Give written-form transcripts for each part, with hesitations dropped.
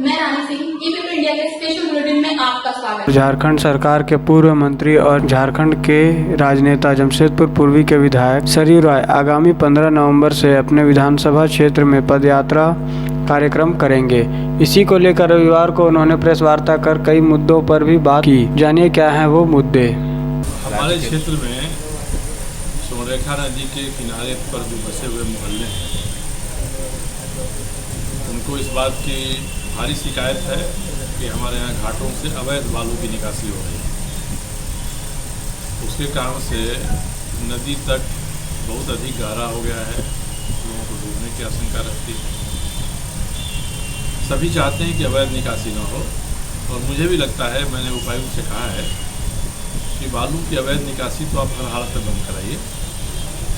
मैं रानी Singh EPP India के special bulletin में आपका स्वागत है। झारखंड सरकार के पूर्व मंत्री और झारखंड के राजनेता जमशेदपुर पूर्वी के विधायक सरयू राय आगामी 15 नवंबर से अपने विधानसभा क्षेत्र में पदयात्रा कार्यक्रम करेंगे। इसी को लेकर रविवार को उन्होंने प्रेस वार्ता कर कई मुद्दों पर भी बात की। जानिए क्या हैं वो मुद्दे। हमारे क्षेत्र में सोनरेखा नदी के किनारे पर जो बसे हुए मोहल्ले हैं, उनको इस बात की भारी शिकायत है कि हमारे यहाँ घाटों से अवैध बालू की निकासी हो रही है। उसके कारण से नदी तट बहुत अधिक गहरा हो गया है, लोगों को डूबने की आशंका रहती है। सभी चाहते हैं कि अवैध निकासी न हो, और मुझे भी लगता है, मैंने उपायुक्त से कहा है कि बालू की अवैध निकासी तो आप हर हालत में बंद कराइए।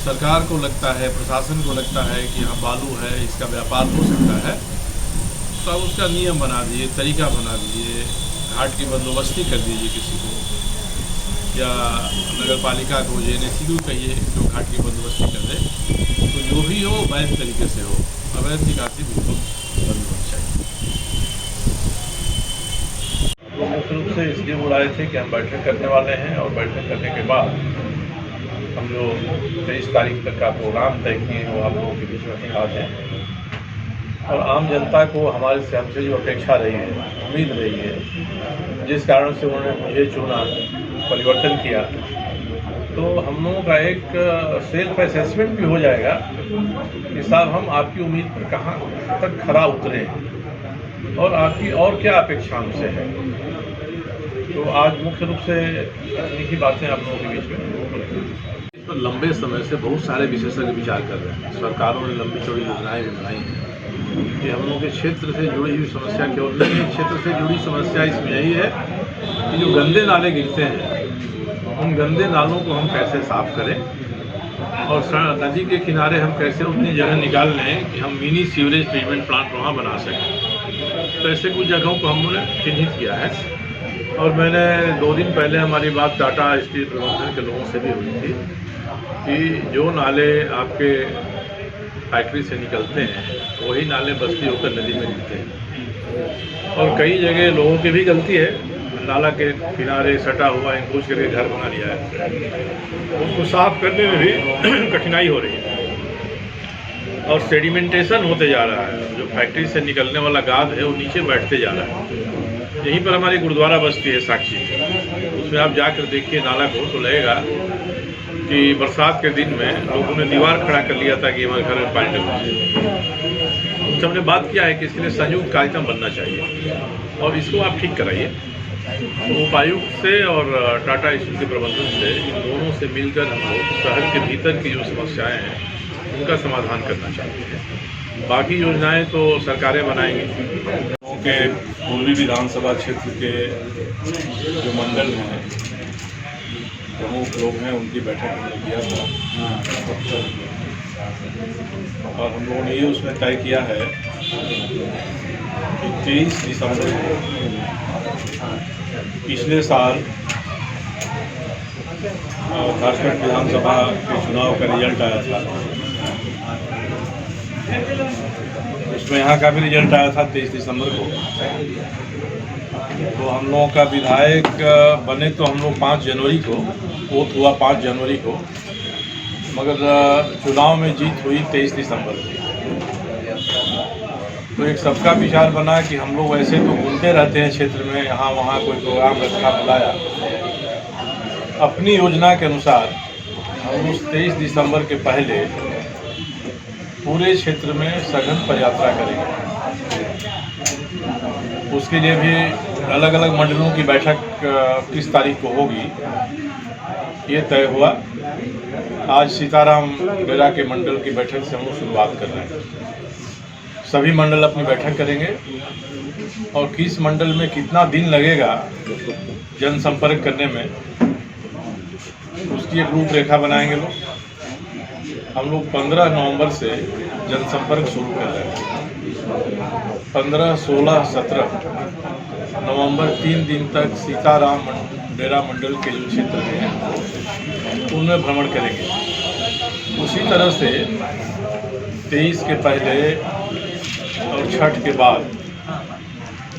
सरकार को लगता है, प्रशासन को लगता है कि यहाँ बालू है, इसका व्यापार हो सकता है, तो आप उसका नियम बना दीजिए, तरीका बना दीजिए, घाट की बंदोबस्ती कर दीजिए किसी को, या नगर पालिका को जेएनएसी को कहिए जो घाट की बंदोबस्ती कर दे। तो जो भी हो वैध तरीके से हो, अवैध निकासी बिल्कुल बंद होनी चाहिए। वो मुख्य रूप से इसलिए बुलाए थे कि हम बैठक करने वाले हैं, और बैठक करने के बाद हम जो 23 तारीख तक का प्रोग्राम तय किए वो आप लोगों के बीच में दिखा दें, और आम जनता को हमसे जो अपेक्षा रही है, उम्मीद रही है, जिस कारण से उन्होंने मुझे चुना, परिवर्तन किया, तो हम लोगों का एक सेल्फ असेसमेंट भी हो जाएगा कि साहब हम आपकी उम्मीद पर कहाँ तक खरा उतरे और आपकी और क्या अपेक्षा हमसे है। तो आज मुख्य रूप से तकनीकी बातें आप लोगों के बीच में तो लंबे समय से बहुत सारे विशेषज्ञ विचार कर रहे हैं। सरकारों ने लंबी चौड़ी योजनाएं भी बनाई हैं कि हम लोगों के क्षेत्र से जुड़ी हुई समस्या केवल नहीं, क्षेत्र से जुड़ी समस्या इसमें यही है कि जो गंदे नाले गिरते हैं, उन गंदे नालों को हम कैसे साफ करें, और नदी के किनारे हम कैसे उतनी जगह निकाल लें कि हम मिनी सीवरेज ट्रीटमेंट प्लांट वहाँ बना सकें। तो ऐसे कुछ जगहों को हमने चिन्हित किया है, और मैंने 2 दिन पहले हमारी बात टाटा स्टील प्रबंधन के लोगों से भी हुई थी कि जो नाले आपके फैक्ट्री से निकलते हैं वही नाले बस्ती होकर नदी में गिरते हैं, और कई जगह लोगों की भी गलती है, नाला के किनारे सटा हुआ इंकूश करके घर बना लिया है, उसको साफ करने में भी कठिनाई हो रही है, और सेडिमेंटेशन होते जा रहा है। जो फैक्ट्री से निकलने वाला गाद है वो नीचे बैठते जा रहा है। यहीं पर हमारी गुरुद्वारा बस्ती है साक्षी, उसमें आप जाकर देखिए नाला को, तो लगेगा कि बरसात के दिन में लोगों ने दीवार खड़ा कर लिया था कि हमारे घर में पानी न घुसे। तो हमने बात किया है कि इसके लिए संयुक्त कार्यक्रम बनना चाहिए, और इसको आप ठीक कराइए। तो उपायुक्त से और टाटा स्टील के प्रबंधन से, इन दोनों से मिलकर हम लोग शहर के भीतर की जो समस्याएं हैं उनका समाधान करना चाहते हैं। बाकी योजनाएं तो सरकारें बनाएंगी। के पूर्वी विधानसभा क्षेत्र के जो मंडल हैं, प्रमुख लोग हैं, उनकी बैठक हमने किया था, और हम लोगों ने ये उसमें तय किया है कि 23 दिसंबर को, पिछले साल झारखंड विधानसभा के चुनाव का रिजल्ट आया था, उसमें यहाँ का भी रिजल्ट आया था 23 दिसंबर को। तो हम लोगों का विधायक बने तो हम लोग 5 जनवरी को, वोट हुआ 5 जनवरी को, मगर चुनाव में जीत हुई 23 दिसंबर को। तो एक सबका विचार बना कि हम लोग वैसे तो घूमते रहते हैं क्षेत्र में, यहाँ वहाँ कोई प्रोग्राम रखा बुलाया, अपनी योजना के अनुसार हम उस 23 दिसंबर के पहले पूरे क्षेत्र में सघन पदयात्रा करेंगे। उसके लिए भी अलग अलग मंडलों की बैठक किस तारीख को होगी ये तय हुआ। आज सीताराम डेरा के मंडल की बैठक से हम लोग शुरुआत कर रहे हैं। सभी मंडल अपनी बैठक करेंगे, और किस मंडल में कितना दिन लगेगा जनसंपर्क करने में, उसकी एक रूपरेखा बनाएंगे लोग। हम लोग 15 नवंबर से जनसंपर्क शुरू कर रहे हैं। 15, 16, 17 नवंबर 3 दिन तक सीताराम डेरा मंडल के जो क्षेत्र हैं उनमें भ्रमण करेंगे। उसी तरह से 23 के पहले और छठ के बाद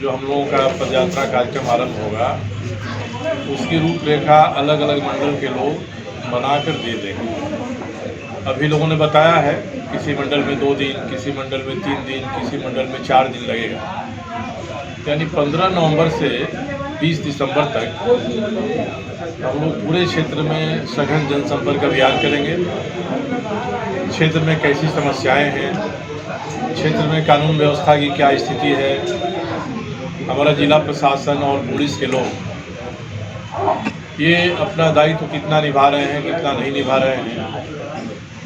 जो हम लोगों का पदयात्रा कार्यक्रम आरंभ होगा उसकी रूपरेखा अलग अलग मंडल के लोग बनाकर दे देंगे। अभी लोगों ने बताया है किसी मंडल में 2 दिन, किसी मंडल में 3 दिन, किसी मंडल में 4 दिन लगेगा। यानी 15 नवंबर से 20 दिसंबर तक हम लोग पूरे क्षेत्र में सघन जनसंपर्क अभियान करेंगे। क्षेत्र में कैसी समस्याएं हैं, क्षेत्र में कानून व्यवस्था की क्या स्थिति है, हमारा जिला प्रशासन और पुलिस के लोग ये अपना दायित्व कितना निभा रहे हैं, कितना नहीं निभा रहे हैं।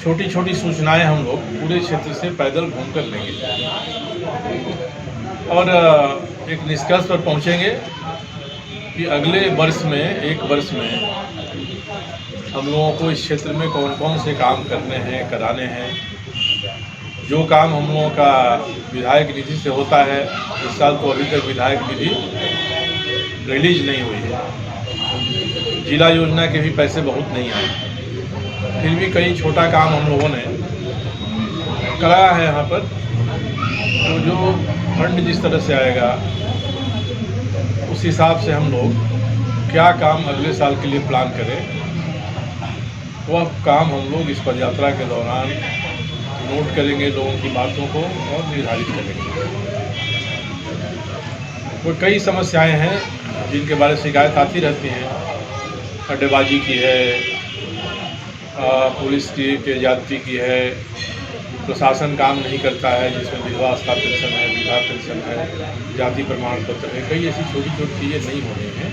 छोटी छोटी सूचनाएं हम लोग पूरे क्षेत्र से पैदल घूमकर लेंगे और एक निष्कर्ष पर पहुंचेंगे कि अगले वर्ष में, 1 वर्ष में हम लोगों को इस क्षेत्र में कौन कौन से काम करने हैं, कराने हैं। जो काम हम लोगों का विधायक निधि से होता है, इस साल तो अभी तक विधायक निधि रिलीज नहीं हुई है। जिला योजना के भी पैसे बहुत नहीं आए, फिर भी कई छोटा काम हम लोगों ने कराया है यहाँ पर। तो जो फंड जिस तरह से आएगा उस हिसाब से हम लोग क्या काम अगले साल के लिए प्लान करें, वह काम हम लोग इस पदयात्रा के दौरान नोट करेंगे, लोगों की बातों को और निर्धारित करेंगे। तो कई समस्याएं हैं जिनके बारे में शिकायत आती रहती हैं। अड्डेबाजी की है, पुलिस की ज्यादती की है, प्रशासन काम नहीं करता है, जिसमें विधवा अवस्था पेंशन है, विधवा पेंशन है, जाति प्रमाण पत्र है, कई ऐसी छोटी छोटी चीज़ें नहीं हो रही हैं।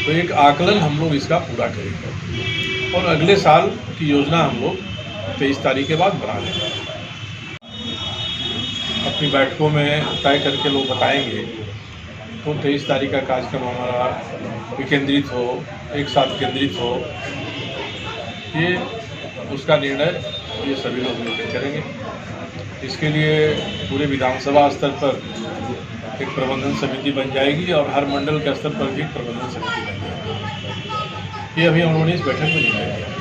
तो एक आकलन हम लोग इसका पूरा करेंगे और अगले साल की योजना हम लोग 23 तारीख के बाद बना लेंगे। अपनी बैठकों में तय करके लोग बताएंगे तो 23 तारीख का कार्यक्रम हमारा विकेंद्रित हो, एक साथ केंद्रित हो, ये उसका निर्णय ये सभी लोग मिलकर करेंगे। इसके लिए पूरे विधानसभा स्तर पर एक प्रबंधन समिति बन जाएगी और हर मंडल के स्तर पर भी एक प्रबंधन समिति बन जाएगी। ये अभी हम लोगों ने इस बैठक में निर्णय किया।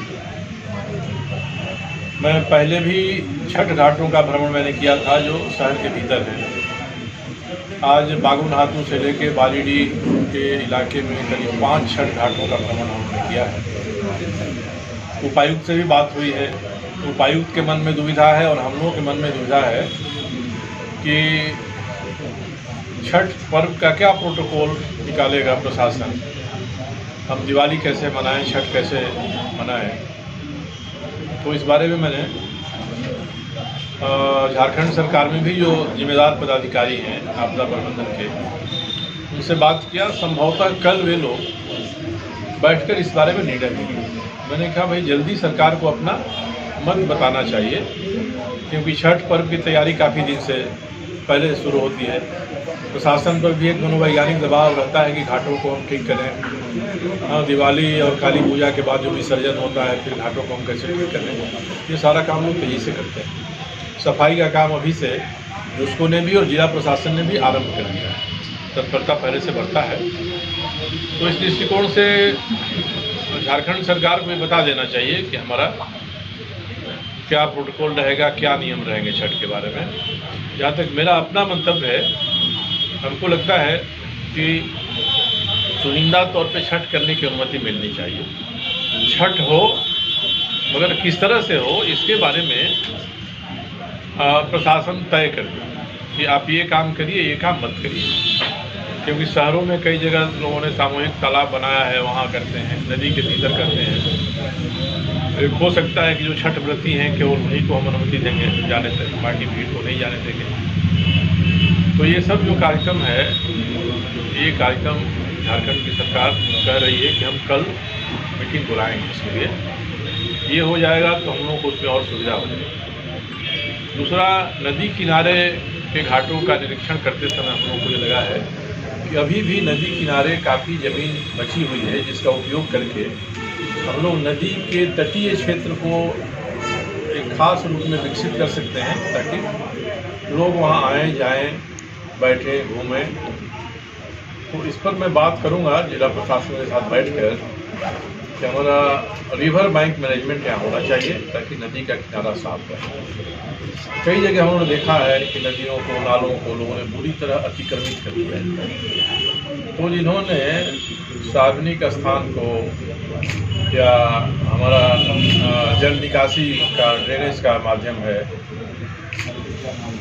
मैं पहले भी छठ घाटों का भ्रमण मैंने किया था जो शहर के भीतर है। आज बागुनहातू से लेके बालीडीह के इलाके में करीब 5 छठ घाटों का भ्रमण हमने किया है। उपायुक्त से भी बात हुई है। उपायुक्त के मन में दुविधा है और हम लोगों के मन में दुविधा है कि छठ पर्व का क्या प्रोटोकॉल निकालेगा प्रशासन। हम दिवाली कैसे मनाएं, छठ कैसे मनाएं। तो इस बारे में मैंने झारखंड सरकार में भी जो जिम्मेदार पदाधिकारी हैं आपदा प्रबंधन के, उनसे बात किया। संभवतः कल वे लोग बैठकर इस बारे में निर्णय लेंगे। मैंने कहा भाई जल्दी सरकार को अपना मत बताना चाहिए, क्योंकि छठ पर्व की तैयारी काफ़ी दिन से पहले शुरू होती है। प्रशासन पर भी एक मनोवैज्ञानिक दबाव रहता है कि घाटों को हम ठीक करें। हाँ, दिवाली और काली पूजा के बाद जो विसर्जन होता है फिर घाटों को हम कैसे ठीक करें, ये सारा काम लोग तेज़ी से करते हैं। सफाई का काम अभी से जुस्को ने भी और जिला प्रशासन ने भी आरंभ कर दिया है, तत्परता पहले से बढ़ता है। तो इस दृष्टिकोण से झारखंड सरकार को ये बता देना चाहिए कि हमारा क्या प्रोटोकॉल रहेगा, क्या नियम रहेंगे छठ के बारे में। जहाँ तक मेरा अपना मंतव्य है, हमको लगता है कि चुनिंदा तौर पे छठ करने की अनुमति मिलनी चाहिए। छठ हो मगर किस तरह से हो इसके बारे में प्रशासन तय कर दे कि आप ये काम करिए, ये काम मत करिए। क्योंकि शहरों में कई जगह लोगों ने सामूहिक तालाब बनाया है, वहाँ करते हैं, नदी के भीतर करते हैं। हो सकता है कि जो छठ व्रती हैं केवल उन्हीं को हम अनुमति देंगे जाने तक, बाकी भीड़ को नहीं जाने देंगे। तो ये सब जो कार्यक्रम है, ये कार्यक्रम झारखंड की सरकार कह रही है कि हम कल मीटिंग बुलाएंगे इसके लिए। ये हो जाएगा तो हम लोगों को उसमें और सुविधा हो जाएगी। दूसरा, नदी किनारे के घाटों का निरीक्षण करते समय हम लोगों को ये लगा है कि अभी भी नदी किनारे काफ़ी ज़मीन बची हुई है, जिसका उपयोग करके हम लोग नदी के तटीय क्षेत्र को एक खास रूप में विकसित कर सकते हैं, ताकि लोग वहाँ आएँ, जाएँ, बैठें, घूमें। तो इस पर मैं बात करूँगा जिला प्रशासन के साथ बैठकर कि हमारा रिवर बैंक मैनेजमेंट यहाँ होना चाहिए ताकि नदी का किनारा साफ रहे। कई जगह हम लोगों ने देखा है कि नदियों को, नालों को लोगों ने बुरी तरह अतिक्रमित कर दिया है। तो जिन्होंने सार्वजनिक स्थान को या हमारा जल निकासी का, ड्रेनेज का माध्यम है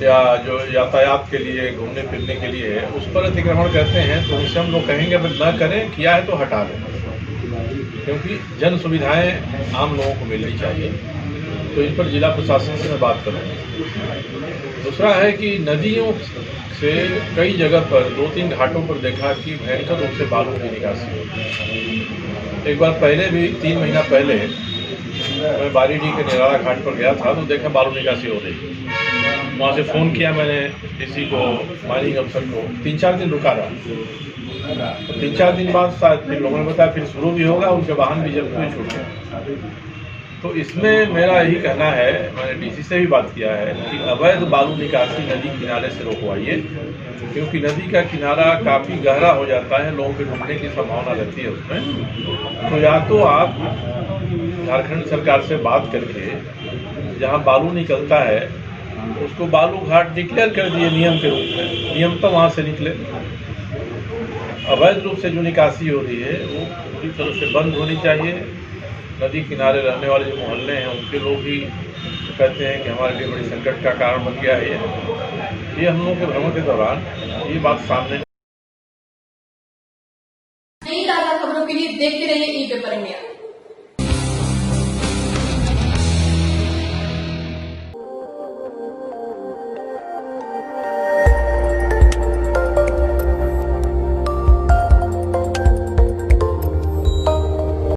या जो यातायात के लिए, घूमने फिरने के लिए है, उस पर अतिक्रमण करते हैं, तो उससे हम लोग कहेंगे अगर न करें, किया है तो हटा दें, क्योंकि जन सुविधाएं आम लोगों को मिलनी चाहिए। तो इन पर जिला प्रशासन से मैं बात करूँगा। दूसरा है कि नदियों से कई जगह पर, 2-3 घाटों पर देखा कि भयंकर रूप से बालू की निकासी होती है। एक बार पहले भी 3 महीना पहले मैं बारीडीह के निराला घाट पर गया था, तो देखा बालू निकासी हो रही। वहाँ से फ़ोन किया मैंने किसी को, माइनिंग अफसर को। 3-4 दिन रुका रहा, तो 3-4 दिन बाद शायद फिर लोगों ने बताया फिर शुरू भी होगा, उनके वाहन भी जब भी छूट गए। तो इसमें मेरा यही कहना है, मैंने डीसी से भी बात किया है कि अवैध बालू निकासी नदी किनारे से रोकवाइए, क्योंकि नदी का किनारा काफ़ी गहरा हो जाता है, लोगों के डूबने की संभावना रहती है उसमें। तो या तो आप झारखंड सरकार से बात करके जहाँ बालू निकलता है उसको बालू घाट डिक्लेयर कर दिए नियम के रूप में, नियम तो वहाँ से निकले। अवैध रूप से जो निकासी हो रही है वो पूरी तरह से बंद होनी चाहिए। नदी किनारे रहने वाले जो मोहल्ले हैं उनके लोग भी कहते हैं कि हमारे लिए बड़ी संकट का कारण बन गया है ये हम लोगों के भ्रमण के दौरान ये बात सामने। नई ताज़ा खबरों के लिए देखते रहिए